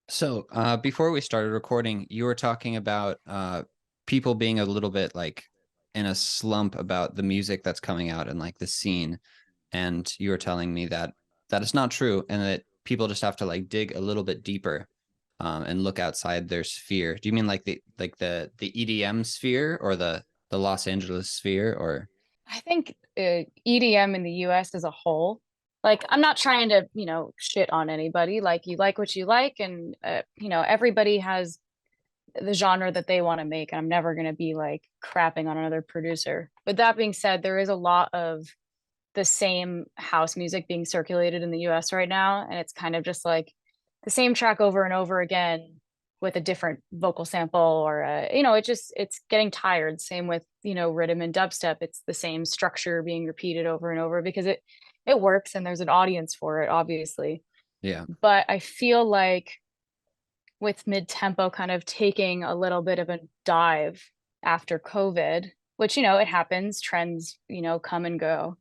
So, before we started recording, you were talking about people being a little bit like in a slump about the music that's coming out and like the scene. And you were telling me that it's not true and that people just have to like dig a little bit deeper and look outside their sphere. Do you mean like the EDM sphere or the Los Angeles sphere or I think EDM in the US as a whole, like I'm not trying to, shit on anybody. Like you like what you like, and everybody has the genre that they want to make, and I'm never going to be like crapping on another producer. But that being said, there is a lot of the same house music being circulated in the US right now, and it's kind of just like the same track over and over again with a different vocal sample or it's getting tired. Same with, rhythm and dubstep. It's the same structure being repeated over and over because it works and there's an audience for it, obviously. yeah. But I feel like with mid-tempo kind of taking a little bit of a dive after COVID, which, it happens, trends, come and go.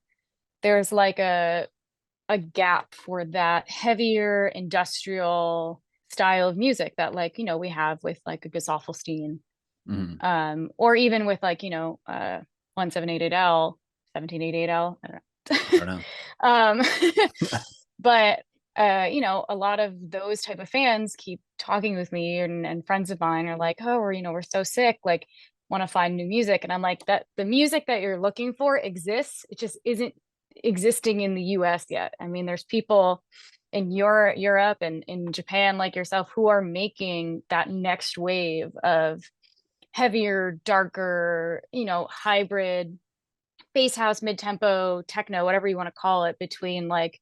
There's like a gap for that heavier industrial style of music that like, we have with like a Gesaffelstein, Mhm. or even with like, 1788L, 1788L, I I don't don't know. know. But a lot of those type of fans keep talking with me, and friends of mine are like, oh, we're so sick, like want to find new music. And I'm like, that the music that you're looking for exists. It just isn't existing in the US yet. I mean, there's people in Europe and in Japan like yourself who are making that next wave of heavier, darker, hybrid bass house, mid-tempo, techno, whatever you want to call it, between like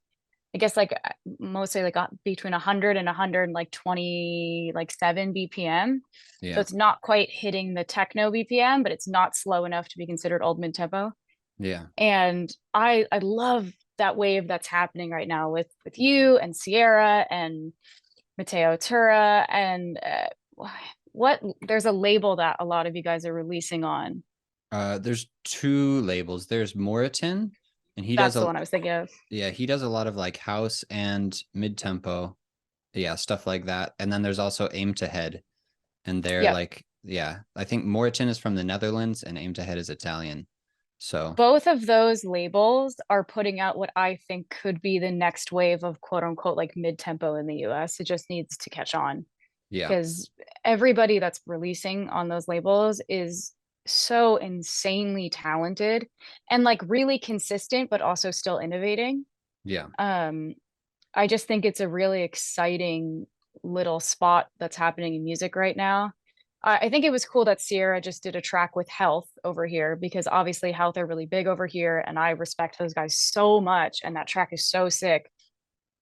I guess like mostly like between 100 and 120 like 7 BPM. So Yeah. it's not quite hitting the techno BPM, but it's not slow enough to be considered old mid-tempo. Yeah. And I love that wave that's happening right now with you and Sierra and Matteo Tura and what there's a label that a lot of you guys are releasing on. There's two labels. There's Moritin, and he does That's the a one I was thinking of. yeah, he does a lot of like house and mid-tempo, yeah, stuff like that. And then there's also Aim to Head, and they're Yep. like, yeah, I think Moritin is from the Netherlands and Aim to Head is Italian. So, Both of those labels are putting out what I think could be the next wave of quote unquote like mid tempo in the US. It just needs to catch on yeah, because everybody that's releasing on those labels is so insanely talented and like really consistent, but also still innovating. yeah, Um, I just think it's a really exciting little spot that's happening in music right now. I think it was cool that Sierra just did a track with Health over here because obviously Health are really big over here, and I respect those guys so much. And that track is so sick.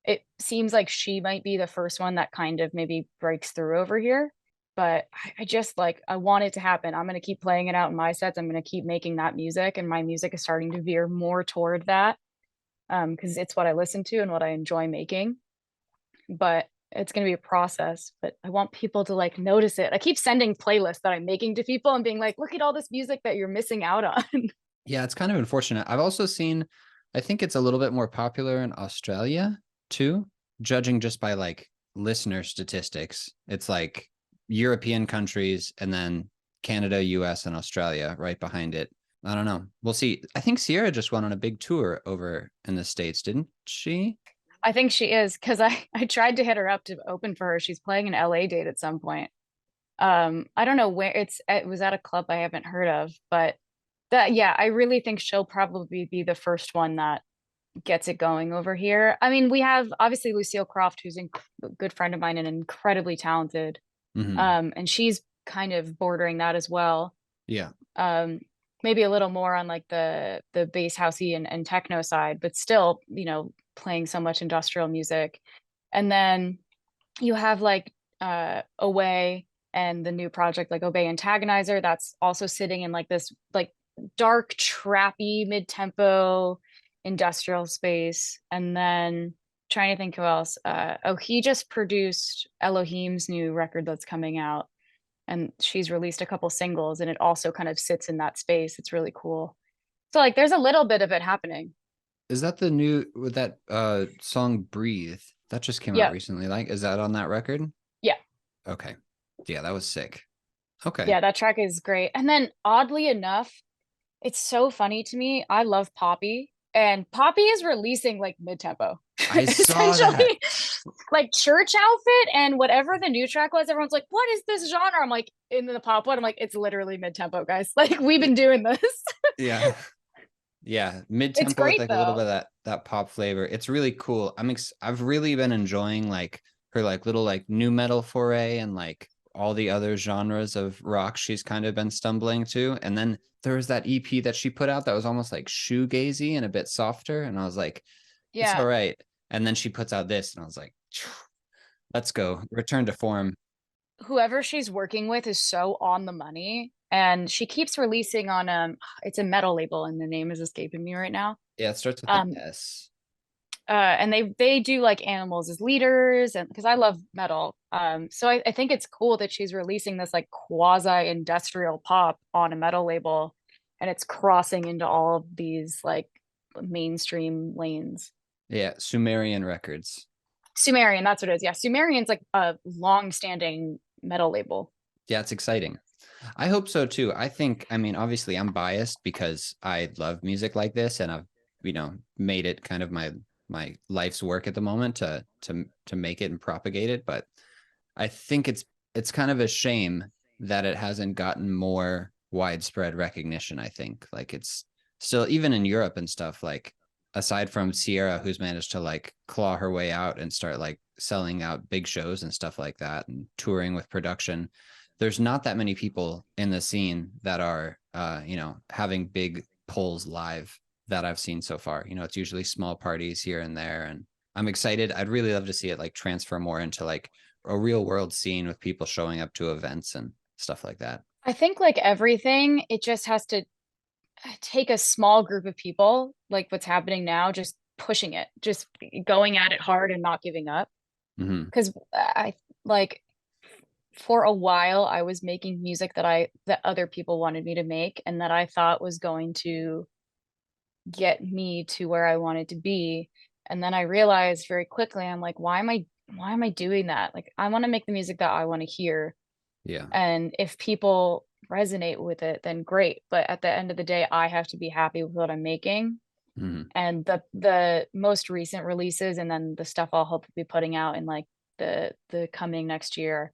It seems like she might be the first one that kind of maybe breaks through over here. But I just like, I want it to happen. I'm going to keep playing it out in my sets. I'm going to keep making that music, and my music is starting to veer more toward that because it's what I listen to and what I enjoy making. But it's going to be a process. But I want people to like notice it. I keep sending playlists that I'm making to people and being like, look at all this music that you're missing out on. yeah. It's kind of unfortunate. I've also seen, I think it's a little bit more popular in Australia too, judging just by like listener statistics. It's like European countries and then Canada, US, and Australia right behind it. I don't know. We'll see. I think Sierra just went on a big tour over in the States, didn't she? I think she is because I tried to hit her up to open for her. She's playing an LA date at some point. I don't know where it was at a club I haven't heard of, but that yeah, I really think she'll probably be the first one that gets it going over here. I mean, we have obviously Lucille Croft, who's a good friend of mine and incredibly talented. Hmm. And she's kind of bordering that as well. Yeah. Um, maybe a little more on like the bass housey and techno side, but still, playing so much industrial music. And then you have like Away and the new project like Obey Antagonizer that's also sitting in like this like dark trappy mid-tempo industrial space. And then trying to think who else. Oh, he just produced Elohim's new record that's coming out, and she's released a couple singles, and it also kind of sits in that space. It's really cool. So like there's a little bit of it happening. Is that the new with that song Breathe? That just came out Yeah. recently. Like, is that on that record? Okay. Yeah, that was sick. Okay. Yeah, that track is great. And then oddly enough, it's so funny to me. I love Poppy, and Poppy is releasing like mid-tempo. I saw that. Essentially, like Church Outfit and whatever the new track was, everyone's like, "What is this genre?" I'm like, in the pop one, I'm like, it's literally mid-tempo, guys. Like we've been doing this. Yeah. Yeah, It's mid-tempo with great like a little bit though. of that pop flavor. It's really cool. I've really been enjoying like her like little like new metal foray and like all the other genres of rock she's kind of been stumbling to. And then there was that EP that she put out that was almost like shoegazy and a bit softer. And I was like, it's all Yeah. right. And then she puts out this, and I was like, let's go. Return to form. Whoever she's working with is so on the money, and she keeps releasing on it's a metal label and the name is escaping me right now. Yeah, it starts with an Um S. and they do like animals as leaders, and because I love metal, so I think it's cool that she's releasing this like quasi industrial pop on a metal label, and it's crossing into all of these like mainstream lanes. Yeah, Sumerian Records. Sumerian, that's what it is. Yeah, Sumerian's like a long-standing metal label. Yeah, it's exciting. I hope so too. I think, I mean, obviously I'm biased because I love music like this and I've, made it kind of my life's work at the moment to make it and propagate it, but I think it's kind of a shame that it hasn't gotten more widespread recognition, I think. Like it's still even in Europe and stuff, like aside from Sierra, who's managed to like claw her way out and start like selling out big shows and stuff like that and touring with production, there's not that many people in the scene that are having big pulls live that I've seen so far. It's usually small parties here and there, and I'm excited. I'd really love to see it like transfer more into like a real world scene with people showing up to events and stuff like that. I think like everything, it just has to take a small group of people, like what's happening now, just pushing it, just going at it hard and not giving up. Mm-hmm. Because I like for a while I was making music that other people wanted me to make and that I thought was going to get me to where I wanted to be. And then I realized very quickly, I'm like, why am I doing that? Like I want to make the music that I want to hear. Yeah. And if people resonate with it, then great. But at the end of the day, I have to be happy with what I'm making. Mm-hmm. And the most recent releases and then the stuff I'll hope to be putting out in like the coming next year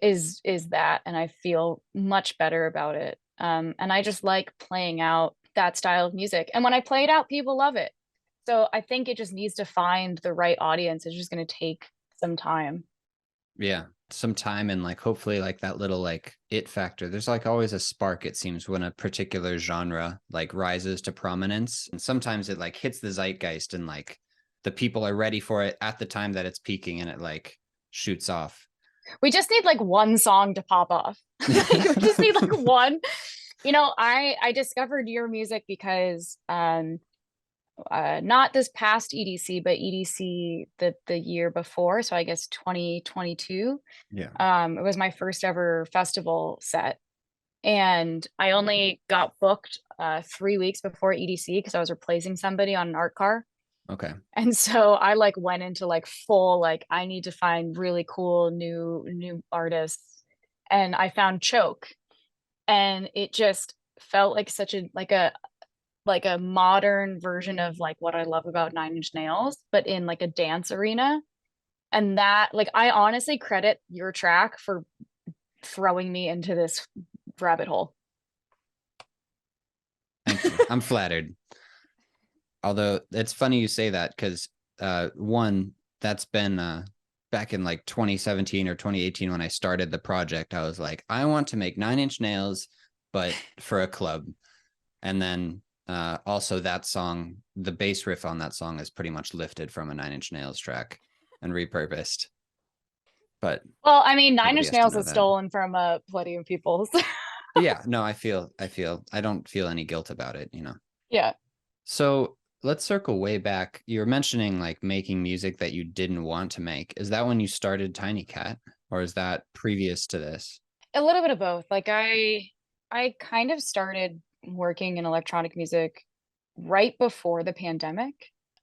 is that, and I feel much better about it. And I just like playing out that style of music. And when I play it out, people love it. So I think it just needs to find the right audience. It's just going to take some time. Yeah. Some time and like hopefully like that little like it factor. There's like always a spark, it seems, when a particular genre like rises to prominence. And sometimes it like hits the zeitgeist and like the people are ready for it at the time that it's peaking and it like shoots off. We just need like one song to pop off. Like, we just need like one. I discovered your music because not this past EDC, but EDC the year before, so I guess 2022. Yeah. It was my first ever festival set, and I only got booked 3 weeks before EDC because I was replacing somebody on an art car. Okay. And so I like went into like full like I need to find really cool new artists, and I found Choke, and it just felt like such a like a modern version of like what I love about Nine Inch Nails, but in like a dance arena. And that like I honestly credit your track for throwing me into this rabbit hole. Thank you. I'm flattered. Although it's funny you say that because one, that's been back in like 2017 or 2018 when I started the project. I was like, I want to make Nine Inch Nails, but for a club. And then also that song, the bass riff on that song is pretty much lifted from a Nine Inch Nails track and repurposed. But Well, I mean, Nine nobody Inch has to Nails know is that. stolen from plenty of people's. Yeah, no, I don't feel any guilt about it. Yeah. So let's circle way back. You were mentioning like making music that you didn't want to make. Is that when you started TinyKVT, or is that previous to this? A little bit of both. Like I kind of started working in electronic music right before the pandemic.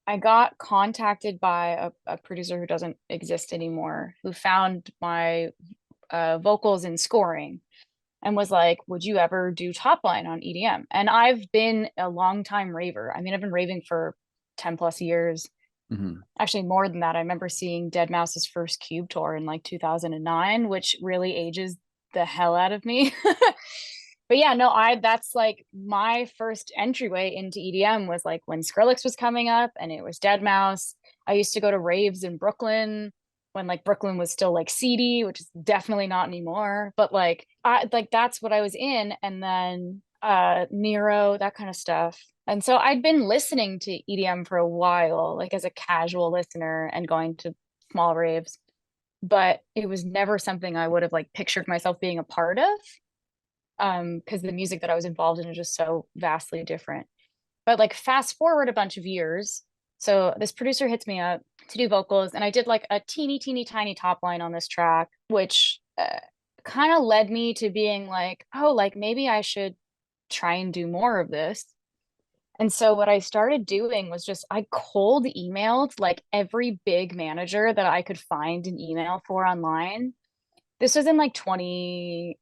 I got contacted by a producer who doesn't exist anymore, who found my vocals and scoring, and was like, would you ever do top line on EDM? And I've been a long time raver. I mean, I've been raving for 10 plus years. Hmm. Actually, more than that. I remember seeing Dead Mouse's first Cube tour in like 2009, which really ages the hell out of me. But yeah, no, that's like my first entryway into EDM was like when Skrillex was coming up and it was Dead Mouse. I used to go to raves in Brooklyn when like Brooklyn was still like seedy, which is definitely not anymore. But like I like that's what I was in. And then Nero, that kind of stuff. And so I'd been listening to EDM for a while, like as a casual listener and going to small raves, but it was never something I would have like pictured myself being a part of, because the music that I was involved in is just so vastly different. But like fast forward a bunch of years, so this producer hits me up to do vocals, and I did like a teeny tiny top line on this track, which kind of led me to being like, oh, like maybe I should try and do more of this. And so what I started doing was just I cold emailed like every big manager that I could find an email for online. This was in like 2017,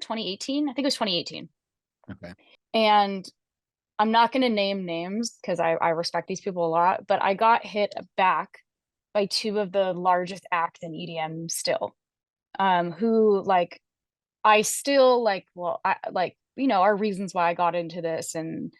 2018. I think it was 2018. Okay. And I'm not going to name names because I respect these people a lot, but I got hit back by two of the largest acts in EDM still, who like I still like, well, I like, are reasons why I got into this and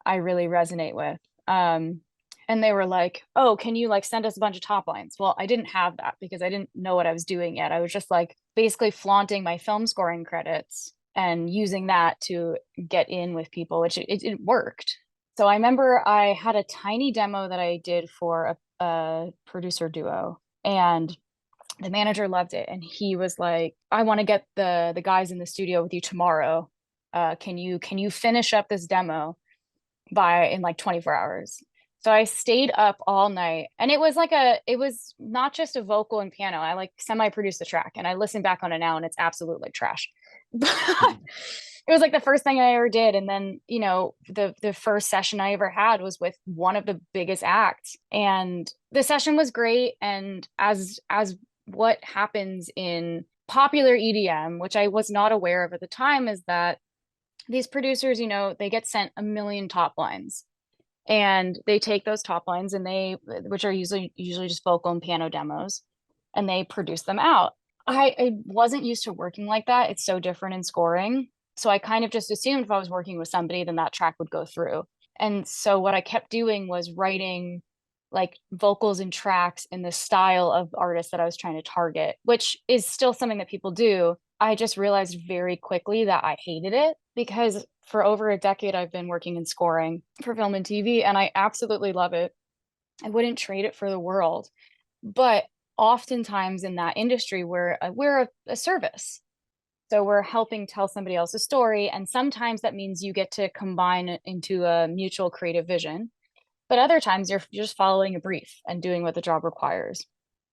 I really resonate with. And they were like, oh, can you like send us a bunch of top lines? Well, I didn't have that because I didn't know what I was doing yet. I was just like basically flaunting my film scoring credits and using that to get in with people, which it worked. So I remember I had a tiny demo that I did for a producer duo, and the manager loved it, and he was like, I want to get the guys in the studio with you tomorrow. Can you finish up this demo by in like 24 hours? So I stayed up all night, and it was not just a vocal and piano. I like semi produced the track, and I listen back on it now and it's absolute like trash. But it was like the first thing I ever did. And then, the first session I ever had was with one of the biggest acts. And the session was great. And as what happens in popular EDM, which I was not aware of at the time, is that these producers, they get sent a million top lines, and they take those top lines and which are usually just vocal and piano demos, and they produce them out. I wasn't used to working like that. It's so different in scoring. So I kind of just assumed if I was working with somebody, then that track would go through. And so what I kept doing was writing like vocals and tracks in the style of artists that I was trying to target, which is still something that people do. I just realized very quickly that I hated it because for over a decade I've been working in scoring for film and TV, and I absolutely love it. I wouldn't trade it for the world. But oftentimes in that industry, we're a service. So we're helping tell somebody else's story. And sometimes that means you get to combine it into a mutual creative vision. But other times you're just following a brief and doing what the job requires.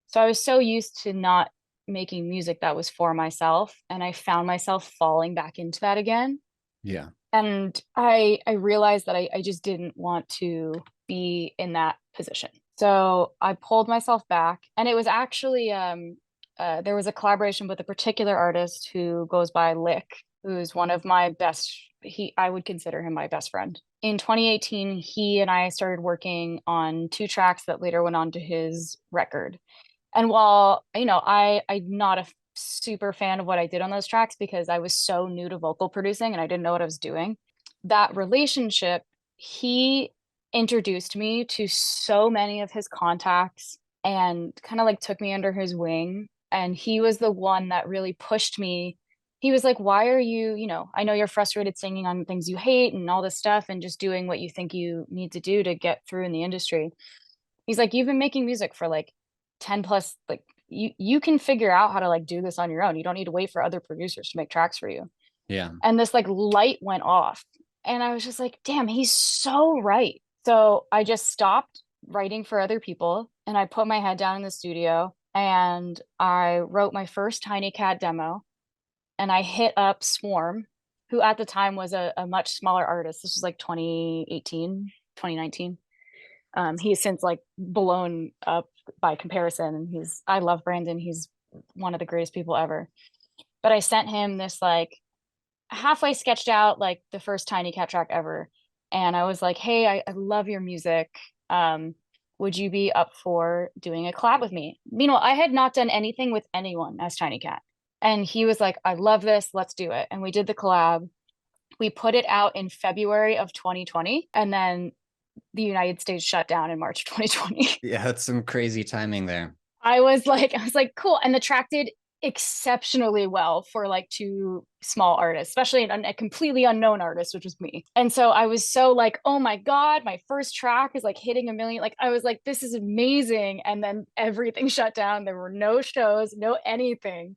So I was so used to not making music that was for myself. And I found myself falling back into that again. Yeah. And I realized that I just didn't want to be in that position. So I pulled myself back, and it was actually there was a collaboration with a particular artist who goes by Lick, who's one of my best. I would consider him my best friend. In 2018, he and I started working on two tracks that later went on to his record. And while I'm not a super fan of what I did on those tracks because I was so new to vocal producing and I didn't know what I was doing, that relationship, he introduced me to so many of his contacts and kind of like took me under his wing. And he was the one that really pushed me. He was like, why are you, I know you're frustrated singing on things you hate and all this stuff and just doing what you think you need to do to get through in the industry. He's like, you've been making music for like 10 plus, like you can figure out how to like do this on your own. You don't need to wait for other producers to make tracks for you. Yeah. And this like light went off. And I was just like, damn, he's so right. So I just stopped writing for other people and I put my head down in the studio and I wrote my first TINYKVT demo, and I hit up Swarm, who at the time was a much smaller artist. This was like 2018, 2019. He's since like blown up by comparison. And I love Brandon. He's one of the greatest people ever. But I sent him this like halfway sketched out, like the first TinyKVT track ever. And I was like, hey, I love your music. Would you be up for doing a collab with me? Meanwhile, I had not done anything with anyone as TinyKVT. And he was like, I love this. Let's do it. And we did the collab. We put it out in February of 2020. And then the United States shut down in March of 2020. Yeah, that's some crazy timing there. I was like, cool. And the track did exceptionally well for like two small artists, especially a completely unknown artist, which was me. And so I was so like, oh my God, my first track is like hitting a million. Like I was like, this is amazing. And then everything shut down. There were no shows, no anything.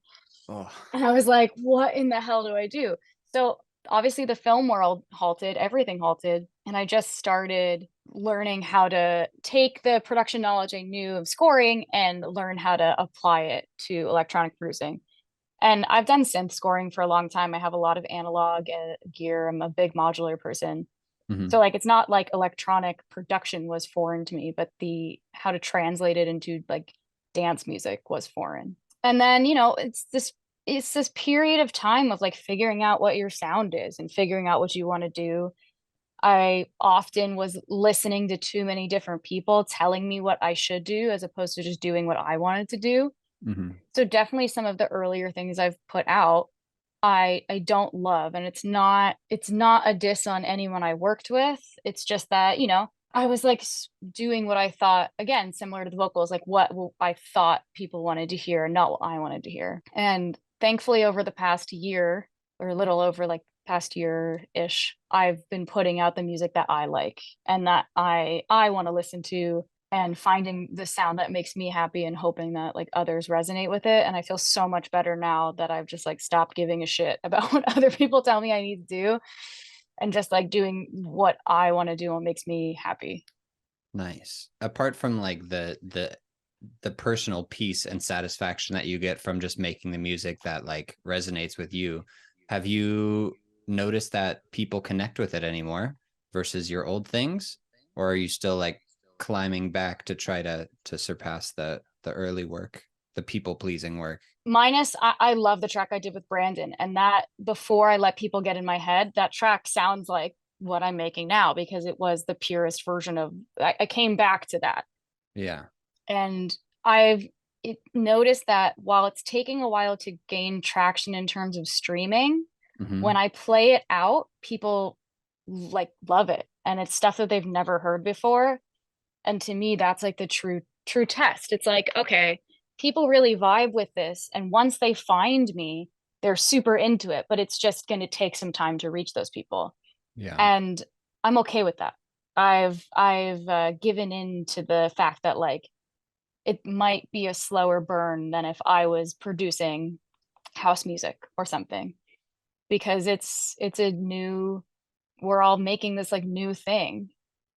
Oh, And I was like, what in the hell do I do? So obviously the film world halted, everything halted. And I just started learning how to take the production knowledge I knew of scoring and learn how to apply it to electronic producing. And I've done synth scoring for a long time. I have a lot of analog gear. I'm a big modular person. mm-hmm. So like it's not like electronic production was foreign to me, but the how to translate it into like dance music was foreign. And then, you know, it's this period of time of like figuring out what your sound is and figuring out what you want to do. I often was listening to too many different people telling me what I should do as opposed to just doing what I wanted to do. Mm-hmm. So definitely some of the earlier things I've put out, I don't love, and it's not a diss on anyone I worked with. It's just that, you know, I was like doing what I thought, again, similar to the vocals, like what I thought people wanted to hear, not what I wanted to hear. And thankfully over the past year, or a little over like past year-ish, I've been putting out the music that I like and that I want to listen to, and finding the sound that makes me happy and hoping that like others resonate with it. And I feel so much better now that I've just like stopped giving a shit about what other people tell me I need to do and just like doing what I want to do and makes me happy. Nice. Apart from like the personal peace and satisfaction that you get from just making the music that like resonates with you, have you noticed that people connect with it anymore versus your old things, or are you still like climbing back to try to surpass the early work, the people pleasing work? Minus, I love the track I did with Brandon, and that before I let people get in my head, that track sounds like what I'm making now because it was the purest version of. I came back to that, Yeah. and I've noticed that while it's taking a while to gain traction in terms of streaming, Mm-hmm. when I play it out, people like love it, and it's stuff that they've never heard before. And to me, that's like the true test. It's like, okay, people really vibe with this, and once they find me, they're super into it, but it's just going to take some time to reach those people. Yeah. And I'm okay with that. I've given in to the fact that like it might be a slower burn than if I was producing house music or something, because it's a new, we're all making this like new thing.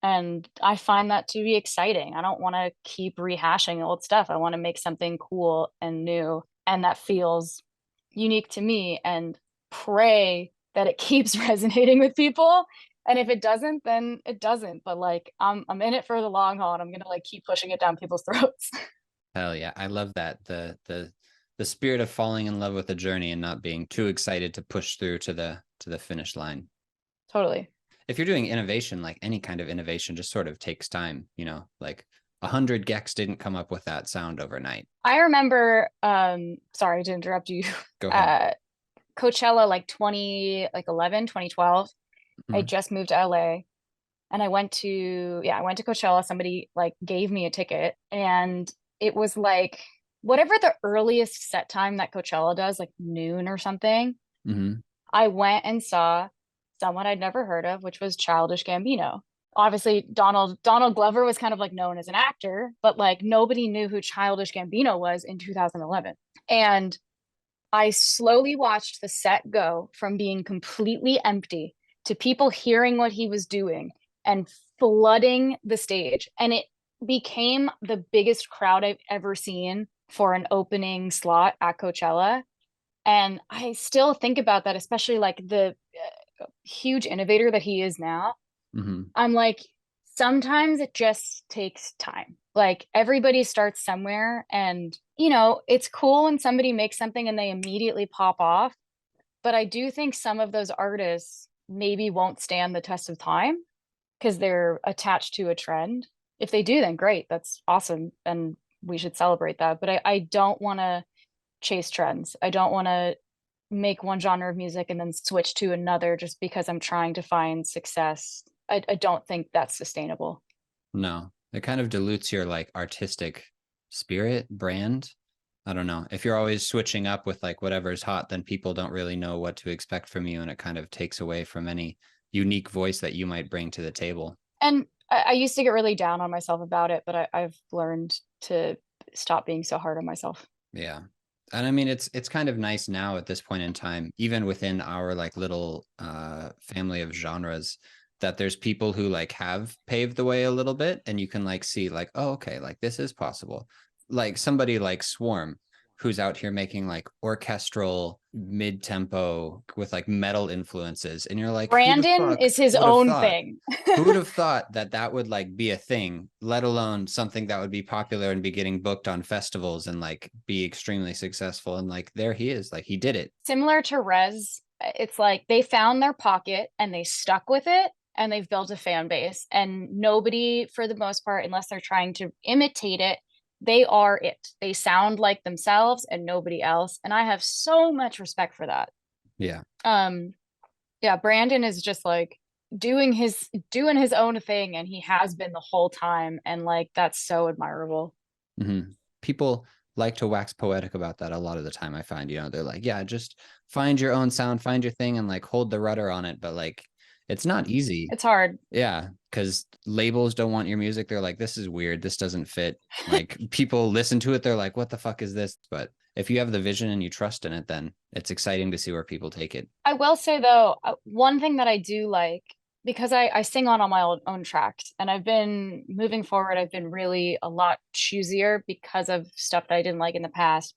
And I find that to be exciting. I don't want to keep rehashing old stuff. I want to make something cool and new and that feels unique to me, and pray that it keeps resonating with people. And if it doesn't, then it doesn't. But like I'm in it for the long haul, and I'm gonna like keep pushing it down people's throats. Hell yeah. I love that. The spirit of falling in love with the journey and not being too excited to push through to the finish line. Totally. If you're doing innovation, like any kind of innovation just sort of takes time, you know, like 100 gecs didn't come up with that sound overnight. I remember, sorry to interrupt you, Go ahead. uh, Coachella like 11, 2012. I Mm-hmm. just moved to LA, and I went to Coachella. Somebody like gave me a ticket, and it was like whatever the earliest set time that Coachella does, like noon or something. Mm-hmm. I went and saw someone I'd never heard of, which was Childish Gambino. Obviously, Donald Glover was kind of like known as an actor, but like nobody knew who Childish Gambino was in 2011. And I slowly watched the set go from being completely empty to people hearing what he was doing and flooding the stage. And it became the biggest crowd I've ever seen for an opening slot at Coachella. And I still think about that, especially like the huge innovator that he is now. Mm-hmm. I'm like, sometimes it just takes time. Like everybody starts somewhere, and you know, it's cool when somebody makes something and they immediately pop off, but I do think some of those artists maybe won't stand the test of time because they're attached to a trend. If they do, then great, that's awesome, and we should celebrate that. But I don't want to chase trends. I don't want to make one genre of music and then switch to another just because I'm trying to find success. I don't think that's sustainable. No, it kind of dilutes your like artistic spirit brand. I don't know. If you're always switching up with like whatever's hot, then people don't really know what to expect from you, and it kind of takes away from any unique voice that you might bring to the table. And I used to get really down on myself about it, but I've learned to stop being so hard on myself. Yeah. And I mean it's kind of nice now at this point in time, even within our like little family of genres, that there's people who like have paved the way a little bit, and you can like see like, oh, okay, like this is possible. Like somebody like Swarm, who's out here making like orchestral mid-tempo with like metal influences, and you're like, who the Brandon fuck is his would have own thought? thing. Who would have thought that that would like be a thing, let alone something that would be popular and be getting booked on festivals and like be extremely successful? And like there he is, like he did it. Similar to Rez, it's like they found their pocket and they stuck with it and they've built a fan base. And nobody, for the most part, unless they're trying to imitate it, they are it. They sound like themselves and nobody else. And I have so much respect for that. Yeah. Um, yeah, Brandon is just like doing his own thing, and he has been the whole time. And like that's so admirable. Mm-hmm. People like to wax poetic about that a lot of the time. I find, they're like, yeah, just find your own sound, find your thing, and like hold the rudder on it. But like, it's not easy. It's hard. Yeah, because labels don't want your music. They're like, this is weird. This doesn't fit. Like people listen to it. They're like, what the fuck is this? But if you have the vision and you trust in it, then it's exciting to see where people take it. I will say though, one thing that I do like, because I sing on all my own tracks, and I've been moving forward, I've been really a lot choosier because of stuff that I didn't like in the past.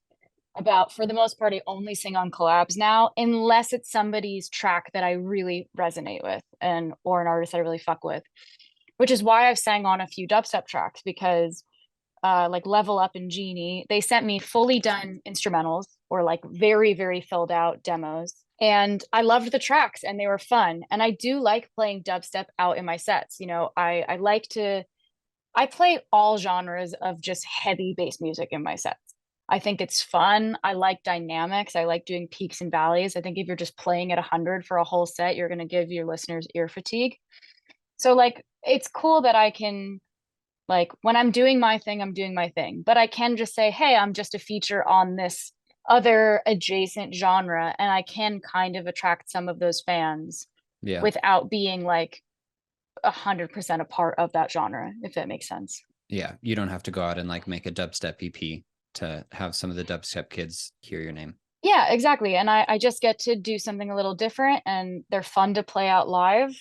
About, for the most part, I only sing on collabs now, unless it's somebody's track that I really resonate with, and or an artist I really fuck with, which is why I've sang on a few dubstep tracks, because like Level Up and Genie, they sent me fully done instrumentals or like very, very filled out demos. And I loved the tracks and they were fun. And I do like playing dubstep out in my sets. You know, I like to, I play all genres of just heavy bass music in my sets. I think it's fun. I like dynamics. I like doing peaks and valleys. I think if you're just playing at 100 for a whole set, you're going to give your listeners ear fatigue. So, like, it's cool that I can, like, when I'm doing my thing, I'm doing my thing. But I can just say, hey, I'm just a feature on this other adjacent genre, and I can kind of attract some of those fans Yeah. without being like 100% a part of that genre, if that makes sense. Yeah. You don't have to go out and like make a dubstep EP to have some of the dubstep kids hear your name. Yeah, exactly. And I just get to do something a little different, and they're fun to play out live.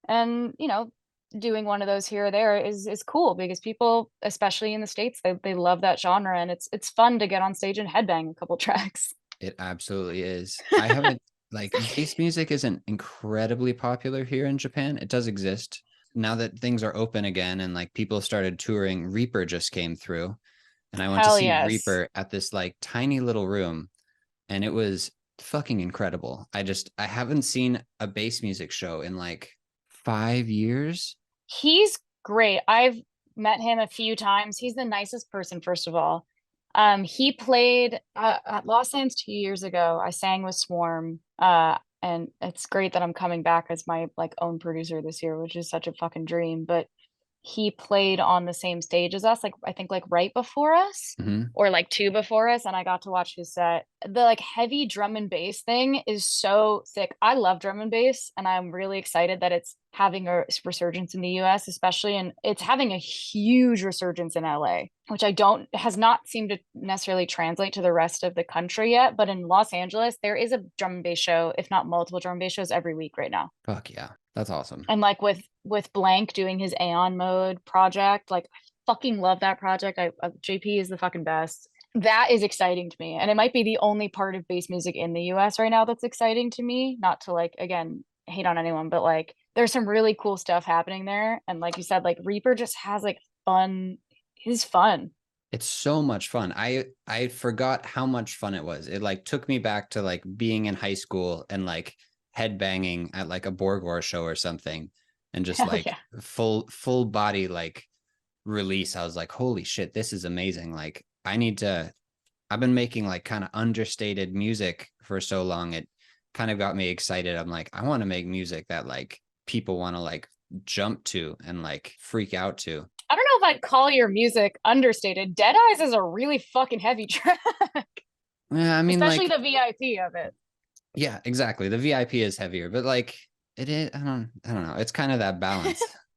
And, you know, doing one of those here or there is cool because people, especially in the States, they love that genre, and it's fun to get on stage and headbang a couple tracks. It absolutely is. I haven't like bass music isn't incredibly popular here in Japan. It does exist. Now that things are open again and like people started touring, Reaper just came through, and I went to Hell see yes. Reaper at this like tiny little room, and it was fucking incredible. I haven't seen a bass music show in like 5 years. He's great. I've met him a few times. He's the nicest person, first of all. He played at Los Angeles 2 years ago. I sang with Swarm. And it's great that I'm coming back as my like own producer this year, which is such a fucking dream. But he played on the same stage as us, like I think like right before us Mm-hmm. or like two before us, and I got to watch his set. The like heavy drum and bass thing is so sick. I love drum and bass, and I'm really excited that it's having a resurgence in the US, especially, and it's having a huge resurgence in LA, which I don't has not seemed to necessarily translate to the rest of the country yet. But in Los Angeles, there is a drum and bass show, if not multiple drum and bass shows every week right now. Fuck yeah. That's awesome. And like with Blank doing his Aeon mode project, like I fucking love that project. JP is the fucking best. That is exciting to me, and it might be the only part of bass music in the US right now that's exciting to me. Not to like again hate on anyone, but like there's some really cool stuff happening there. And like you said, like Reaper just has like fun. He's fun. It's so much fun. I forgot how much fun it was. It like took me back to like being in high school and like headbanging at like a Borgwar show or something, and just Hell like yeah. full body like release. I was like, holy shit, this is amazing. Like I need to. I've been making like kind of understated music for so long. It kind of got me excited. I'm like, I want to make music that like people want to like jump to and like freak out to. I don't know if I'd call your music understated. Dead Eyes is a really fucking heavy track, Yeah, I mean, especially like, the VIP of it. yeah, exactly. The VIP is heavier, but like it is, I don't know. It's kind of that balance.